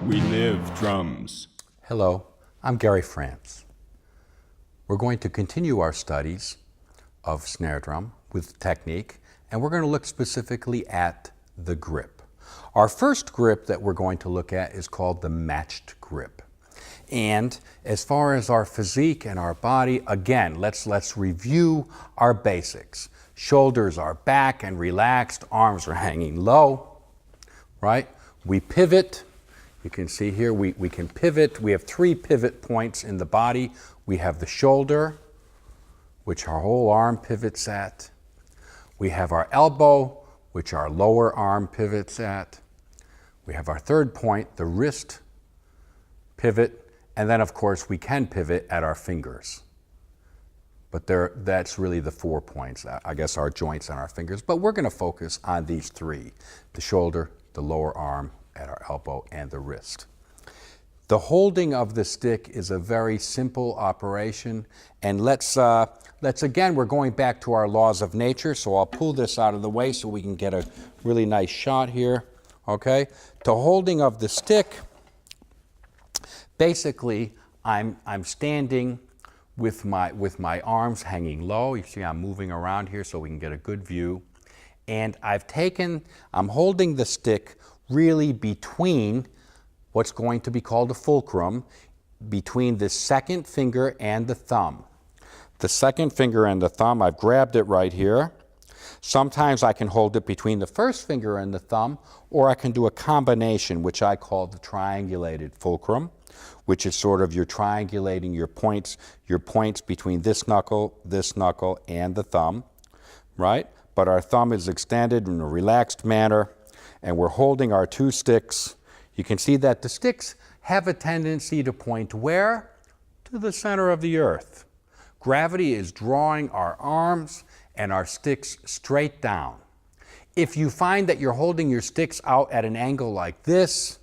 We live drums. Hello, I'm Gary France. We're going to continue our studies of snare drum with technique, and we're going to look specifically at the grip. Our first grip that we're going to look at is called the matched grip. And as far as our physique and our body, again, let's review our basics. Shoulders are back and relaxed, arms are hanging low, right? We pivot. You can see here we can pivot. We have 3 pivot points in the body. We have the shoulder, which our whole arm pivots at. We have our elbow, which our lower arm pivots at. We have our third point, the wrist pivot, and then of course we can pivot at our fingers. But that's really the 4 points, I guess our joints and our fingers. But we're going to focus on these 3, the shoulder, the lower arm at our elbow, and the wrist. The holding of the stick is a very simple operation, and let's again, we're going back to our laws of nature, so I'll pull this out of the way so we can get a really nice shot here, okay? The holding of the stick, basically, I'm standing with my arms hanging low. You see I'm moving around here so we can get a good view, and I'm holding the stick really between what's going to be called a fulcrum, between the second finger and the thumb. The second finger and the thumb, I've grabbed it right here. Sometimes I can hold it between the first finger and the thumb, or I can do a combination, which I call the triangulated fulcrum, which is sort of you're triangulating your points between this knuckle, and the thumb, right? But our thumb is extended in a relaxed manner, and we're holding our 2 sticks. You can see that the sticks have a tendency to point where? To the center of the earth. Gravity is drawing our arms and our sticks straight down. If you find that you're holding your sticks out at an angle like this,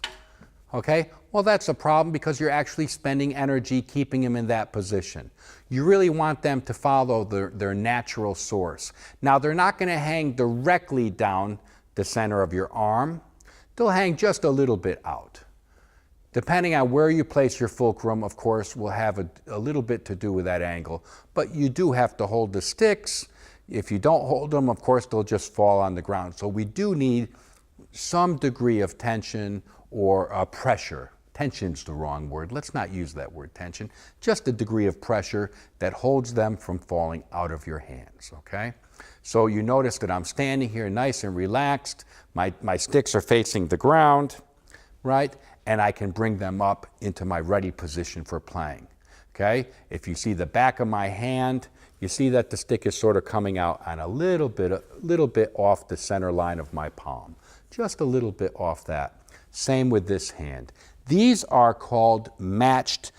okay, well that's a problem because you're actually spending energy keeping them in that position. You really want them to follow their natural source. Now they're not going to hang directly down the center of your arm. They'll hang just a little bit out. Depending on where you place your fulcrum, of course, will have a little bit to do with that angle, but you do have to hold the sticks. If you don't hold them, of course, they'll just fall on the ground. So we do need some degree of tension or pressure. Tension's the wrong word. Let's not use that word tension. Just a degree of pressure that holds them from falling out of your hands, okay? So you notice that I'm standing here nice and relaxed. My sticks are facing the ground, right? And I can bring them up into my ready position for playing, okay? If you see the back of my hand, you see that the stick is sort of coming out on a little bit off the center line of my palm. Just a little bit off that. Same with this hand. These are called matched.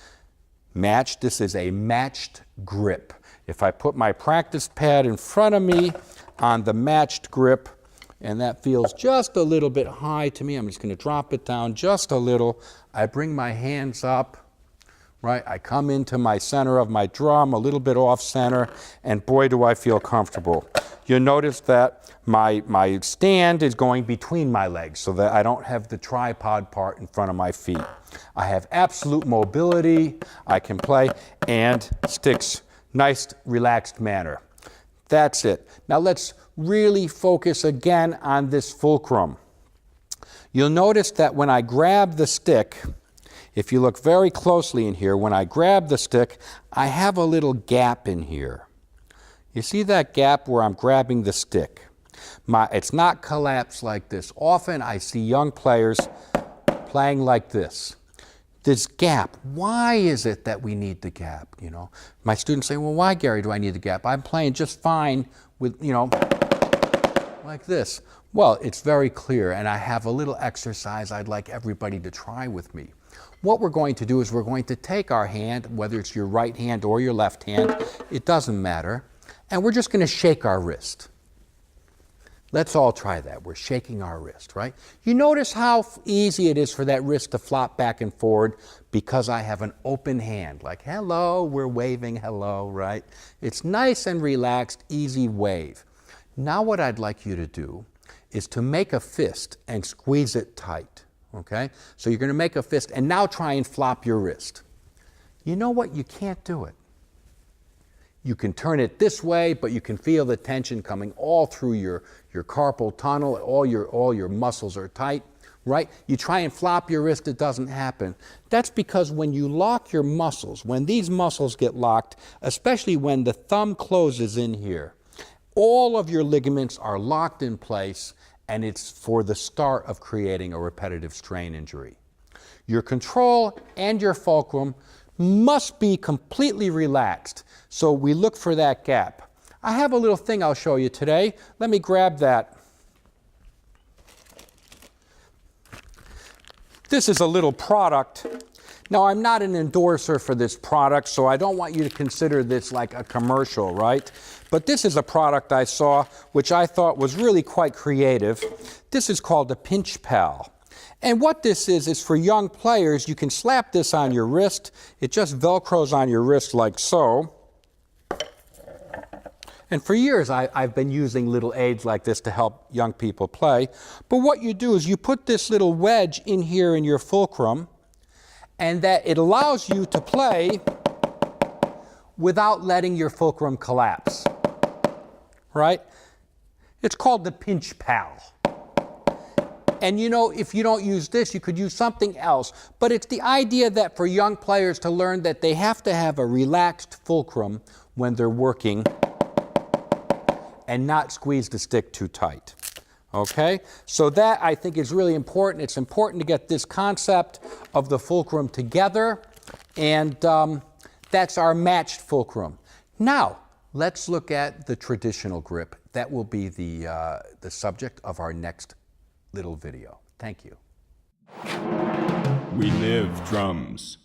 This is a matched grip. If I put my practice pad in front of me on the matched grip, and that feels just a little bit high to me, I'm just going to drop it down just a little. I bring my hands up, right? I come into my center of my drum, a little bit off center, and boy, do I feel comfortable. You'll notice that my stand is going between my legs so that I don't have the tripod part in front of my feet. I have absolute mobility. I can play, and sticks nice, relaxed manner. That's it. Now let's really focus again on this fulcrum. You'll notice that when I grab the stick, if you look very closely in here, when I grab the stick, I have a little gap in here. You see that gap where I'm grabbing the stick? It's not collapsed like this. Often I see young players playing like this. This gap, why is it that we need the gap, you know? My students say, well, why, Gary, do I need the gap? I'm playing just fine with, you know, like this. Well, it's very clear, and I have a little exercise I'd like everybody to try with me. What we're going to do is we're going to take our hand, whether it's your right hand or your left hand, it doesn't matter, and we're just going to shake our wrist. Let's all try that. We're shaking our wrist, right? You notice how easy it is for that wrist to flop back and forward because I have an open hand. Like, hello, we're waving hello, right? It's nice and relaxed, easy wave. Now what I'd like you to do is to make a fist and squeeze it tight, Okay? So you're going to make a fist, and now try and flop your wrist. You know what? You can't do it. You can turn it this way, but you can feel the tension coming all through your carpal tunnel. All your muscles are tight, right? You try and flop your wrist, it doesn't happen. That's because when you lock your muscles, when these muscles get locked, especially when the thumb closes in here, all of your ligaments are locked in place, and it's for the start of creating a repetitive strain injury. Your control and your fulcrum must be completely relaxed, so we look for that gap. I have a little thing I'll show you today. Let me grab that. This is a little product. Now, I'm not an endorser for this product, so I don't want you to consider this like a commercial, right? But this is a product I saw, which I thought was really quite creative. This is called a Pinch Pal. And what this is for young players. You can slap this on your wrist. It just Velcros on your wrist like so. And for years, I've been using little aids like this to help young people play. But what you do is you put this little wedge in here in your fulcrum, and that it allows you to play without letting your fulcrum collapse, right? It's called the Pinch Pal. And you know, if you don't use this, you could use something else. But it's the idea that for young players to learn that they have to have a relaxed fulcrum when they're working and not squeeze the stick too tight. Okay? So that, I think, is really important. It's important to get this concept of the fulcrum together, and that's our matched fulcrum. Now, let's look at the traditional grip. That will be the subject of our next little video. Thank you. We live drums.